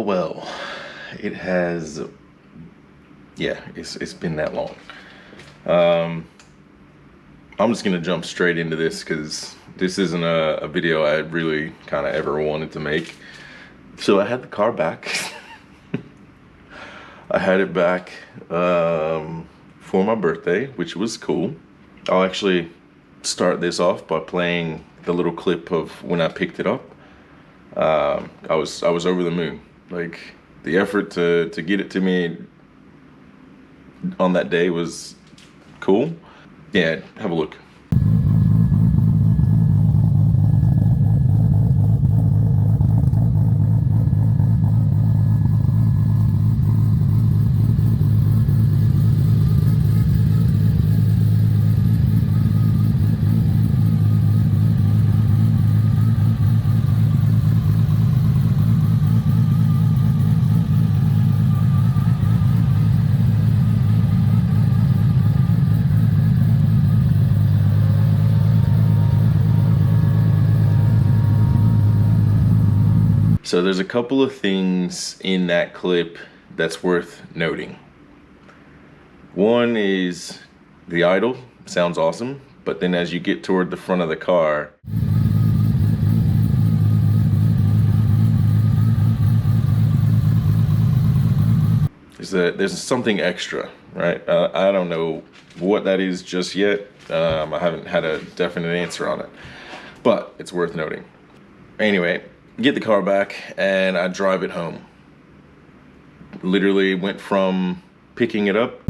Well, it has, yeah, it's been that long. I'm just gonna jump straight into this because this isn't a video I really kind of ever wanted to make. So I had the car back. I had it back for my birthday, which was cool. I'll actually start this off by playing the little clip of when I picked it up. I was over the moon. Like, the effort to get it to me on that day was cool. Yeah, have a look. So there's a couple of things in that clip that's worth noting. One is the idle sounds awesome, but then as you get toward the front of the car, there's something extra, right? I don't know what that is just yet. I haven't had a definite answer on it, but it's worth noting. Anyway, get the car back and I drive it home. Literally went from picking it up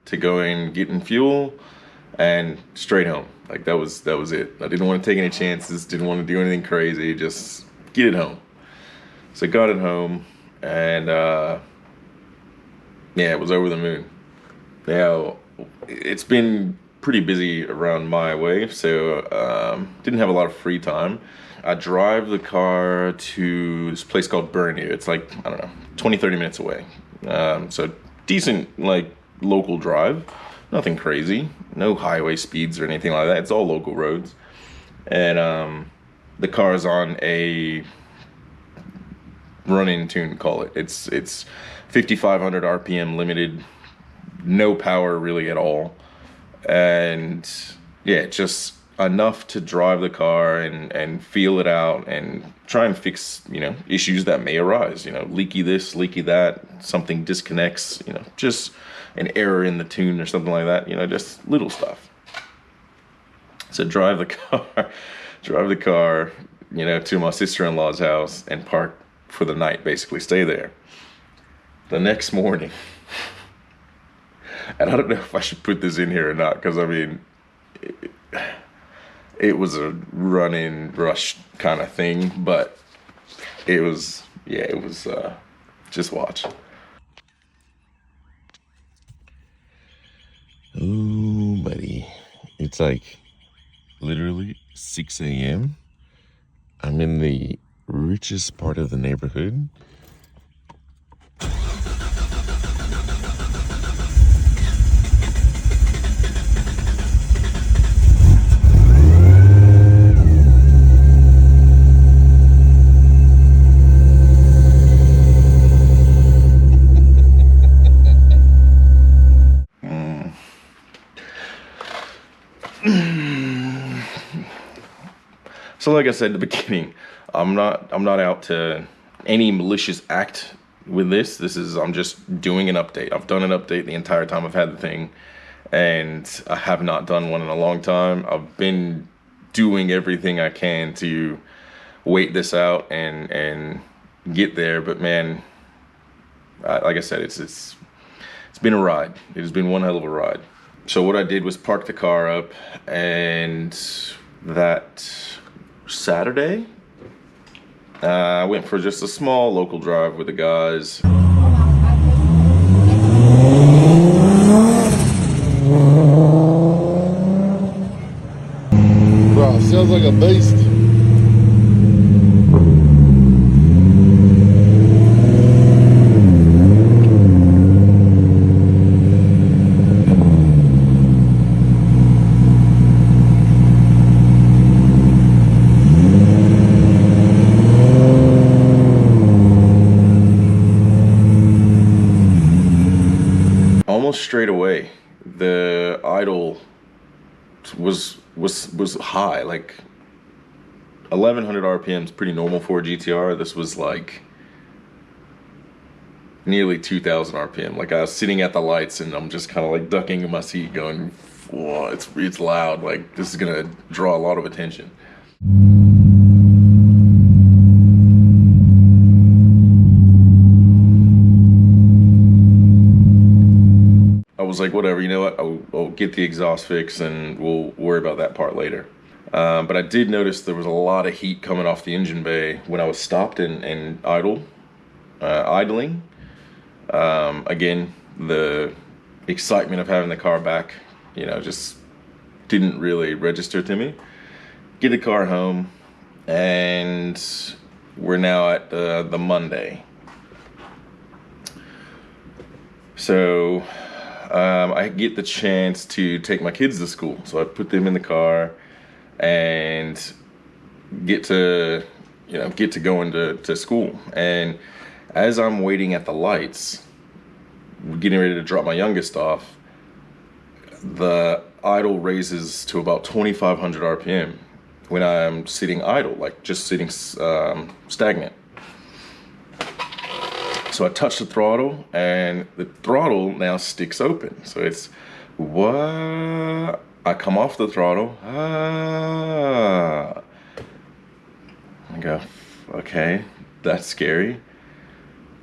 to going getting fuel and straight home. Like that was it. I didn't want to take any chances, didn't want to do anything crazy, just get it home. So got it home and yeah, it was over the moon. Now, it's been pretty busy around my way, so didn't have a lot of free time. I drive the car to this place called Burnie. It's like, I don't know, 20-30 minutes away. So decent, like, local drive. Nothing crazy, no highway speeds or anything like that. It's all local roads. And the car's on a run-in tune, call it. It's 5,500 RPM limited, no power really at all, and yeah, just enough to drive the car and feel it out and try and fix, you know, issues that may arise. You know, leaky this, leaky that, something disconnects. You know, just an error in the tune or something like that. You know, just little stuff. So drive the car, you know, to my sister-in-law's house and park for the night, basically stay there. The next morning, and I don't know if I should put this in here or not, because I mean, it was a run-in rush kind of thing, but it was, yeah, it was, just watch. Oh, buddy, it's like literally 6 a.m. I'm in the richest part of the neighborhood. So like I said at the beginning, I'm not out to any malicious act with this. I'm just doing an update. I've done an update the entire time I've had the thing, and I have not done one in a long time. I've been doing everything I can to wait this out and get there, but man, like I said, it's been a ride. It has been one hell of a ride. So what I did was park the car up, and that Saturday, I went for just a small local drive with the guys. sounds like a beast. Almost straight away, the idle was high, like 1100 RPM is pretty normal for a GTR. This was like nearly 2000 RPM. Like I was sitting at the lights and I'm just kind of like ducking in my seat going, whoa, it's loud. Like this is gonna draw a lot of attention. I was like, whatever, you know what? I'll get the exhaust fix and we'll worry about that part later. But I did notice there was a lot of heat coming off the engine bay when I was stopped and idling. Again, the excitement of having the car back, you know, just didn't really register to me. Get the car home, and we're now at the Monday. So I get the chance to take my kids to school. So I put them in the car and get to going to school. And as I'm waiting at the lights, getting ready to drop my youngest off, the idle raises to about 2500 RPM when I'm sitting idle, like just sitting stagnant. So I touch the throttle and the throttle now sticks open. So it's what? I come off the throttle. I go, okay, that's scary.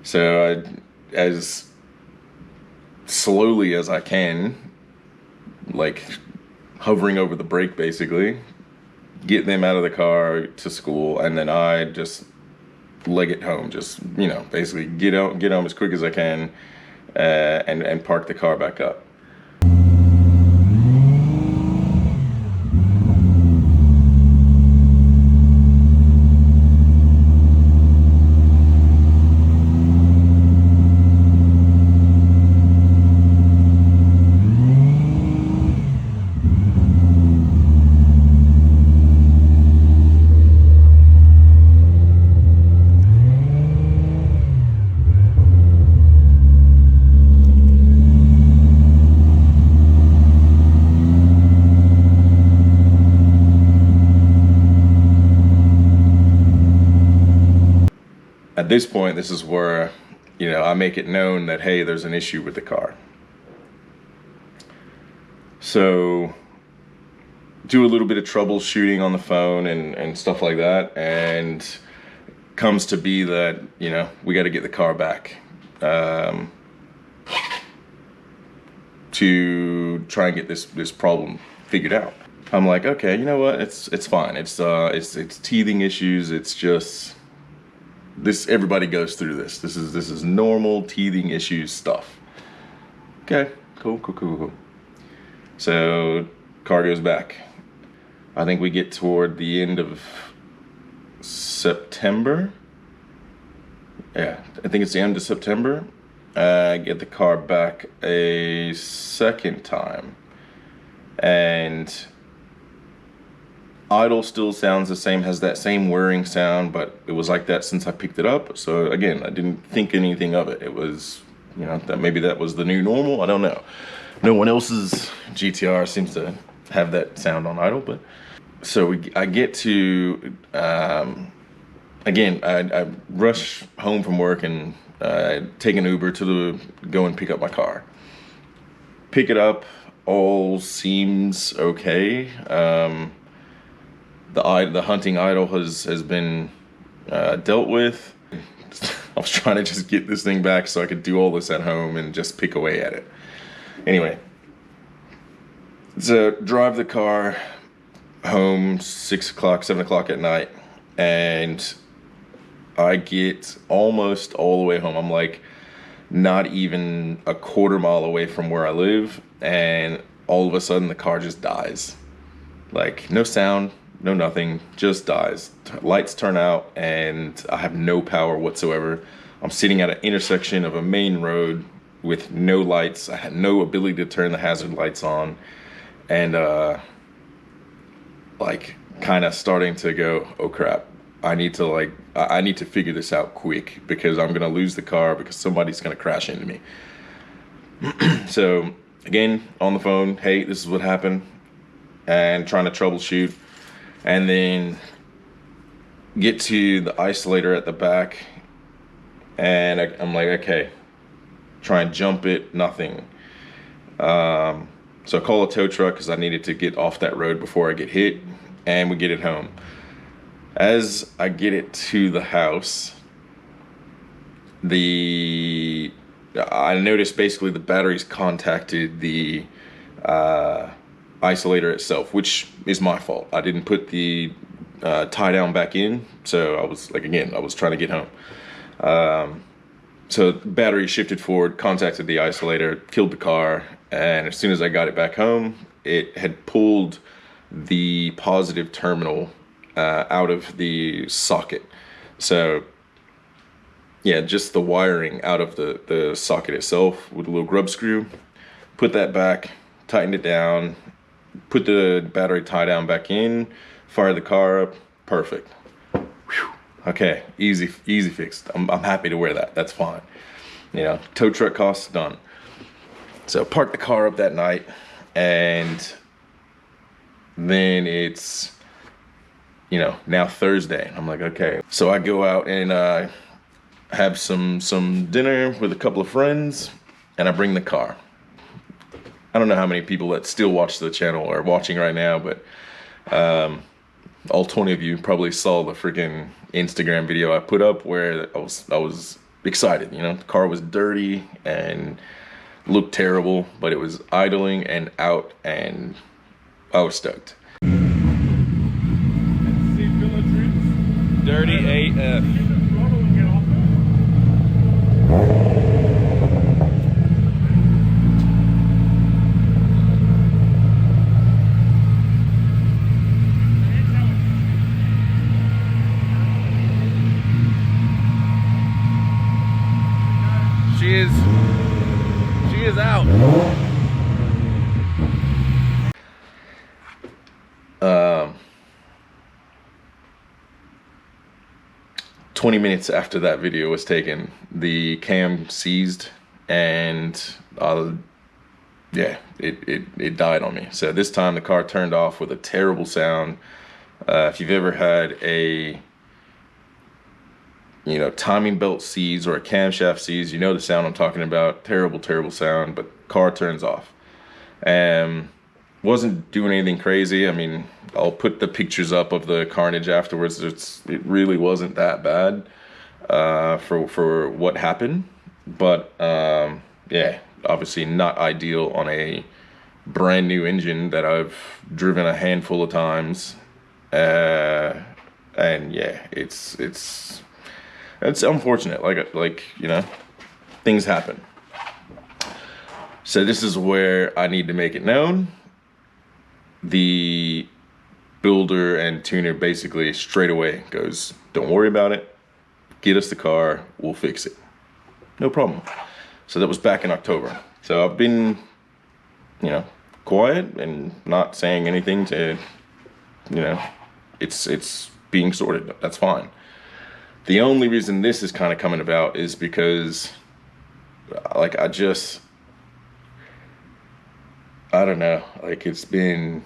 So I, as slowly as I can, like hovering over the brake basically, get them out of the car to school, and then I just leg it home, just, you know, basically get home as quick as I can, and park the car back up. At this point, this is where, you know, I make it known that, hey, there's an issue with the car. So do a little bit of troubleshooting on the phone and stuff like that, and comes to be that, you know, we got to get the car back to try and get this problem figured out. I'm like, okay, you know what? It's fine. It's teething issues. It's just this. Everybody goes through this. This is normal teething issues stuff. Okay, cool. So car goes back. I think we get toward the end of September. Yeah, I think it's the end of September. I get the car back a second time, and idle still sounds the same, has that same whirring sound, but it was like that since I picked it up. So again, I didn't think anything of it. It was, you know, that maybe that was the new normal. I don't know. No one else's GTR seems to have that sound on idle, but so I get to, again, I rush home from work and take an Uber to go and pick up my car. Pick it up, all seems okay. The hunting idle has been dealt with. I was trying to just get this thing back so I could do all this at home and just pick away at it. Anyway, so drive the car home 6 o'clock, 7 o'clock at night, and I get almost all the way home. I'm like not even a quarter mile away from where I live, and all of a sudden the car just dies. Like no sound, no nothing, just dies. Lights turn out and I have no power whatsoever. I'm sitting at an intersection of a main road with no lights. I had no ability to turn the hazard lights on, and like kind of starting to go, oh crap, I need to figure this out quick because I'm gonna lose the car because somebody's gonna crash into me. So again, on the phone, hey, this is what happened, and trying to troubleshoot, and then get to the isolator at the back, and I'm like, okay, try and jump it, nothing. So I call a tow truck because I needed to get off that road before I get hit, and we get it home. As I get it to the house, I noticed basically the batteries contacted the isolator itself, which is my fault. I didn't put the tie down back in, so I was trying to get home. So battery shifted forward, contacted the isolator, killed the car, and as soon as I got it back home, it had pulled the positive terminal out of the socket. So yeah, just the wiring out of the socket itself with a little grub screw. Put that back, tightened it down, put the battery tie down back in, fired the car up, perfect. Whew. Okay, easy fixed. I'm happy to wear that. That's fine. You know, tow truck costs done. So parked the car up that night, and then it's, you know, now Thursday. I'm like, okay. So I go out and have some dinner with a couple of friends, and I bring the car. I don't know how many people that still watch the channel are watching right now, but all 20 of you probably saw the freaking Instagram video I put up where I was excited. You know, the car was dirty and looked terrible, but it was idling and out, and I was stoked. Dirty AF. She is out. 20 minutes after that video was taken, the cam seized, and yeah, it died on me. So this time the car turned off with a terrible sound. If you've ever had a, you know, timing belt seize or a camshaft seize, you know the sound I'm talking about. Terrible sound, but car turns off. Wasn't doing anything crazy. I mean, I'll put the pictures up of the carnage afterwards. It really wasn't that bad for what happened, but yeah, obviously not ideal on a brand new engine that I've driven a handful of times, and yeah, it's unfortunate. Like you know, things happen. So this is where I need to make it known. The builder and tuner basically straight away goes, don't worry about it, get us the car, we'll fix it, no problem. So that was back in October. So I've been, you know, quiet and not saying anything to, you know, it's being sorted. That's fine. The only reason this is kind of coming about is because, like, I don't know, like, it's been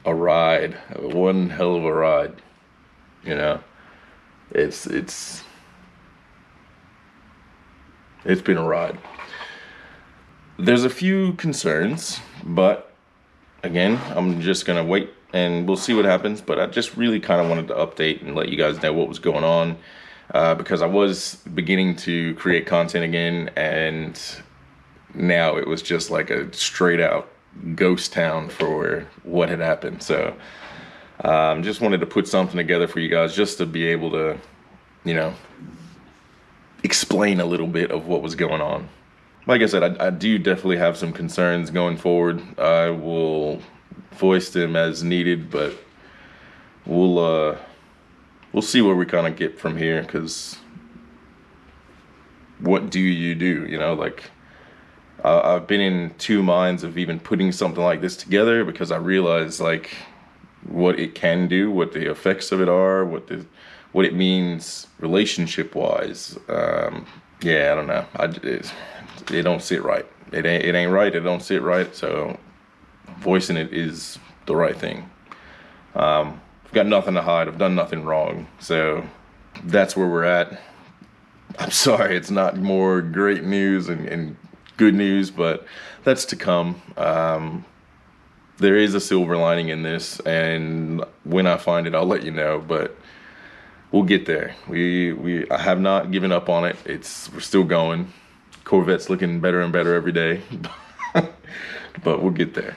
a ride, one hell of a ride, you know. It's been a ride. There's a few concerns, but again, I'm just gonna wait and we'll see what happens. But I just really kind of wanted to update and let you guys know what was going on, because I was beginning to create content again, and now it was just like a straight out ghost town for what had happened. So just wanted to put something together for you guys just to be able to, you know, explain a little bit of what was going on. Like I said, I do definitely have some concerns going forward. I will voice them as needed, but we'll we'll see where we kind of get from here. Because what do you do? You know, like I've been in two minds of even putting something like this together because I realize like what it can do, what the effects of it are, what it means relationship wise. Yeah, I don't know. It don't sit right. It ain't right. It don't sit right. So voicing it is the right thing. I've got nothing to hide. I've done nothing wrong. So that's where we're at. I'm sorry it's not more great news and good news, but that's to come. There is a silver lining in this, and when I find it, I'll let you know. But we'll get there. I have not given up on it. We're still going. Corvette's looking better and better every day, but we'll get there.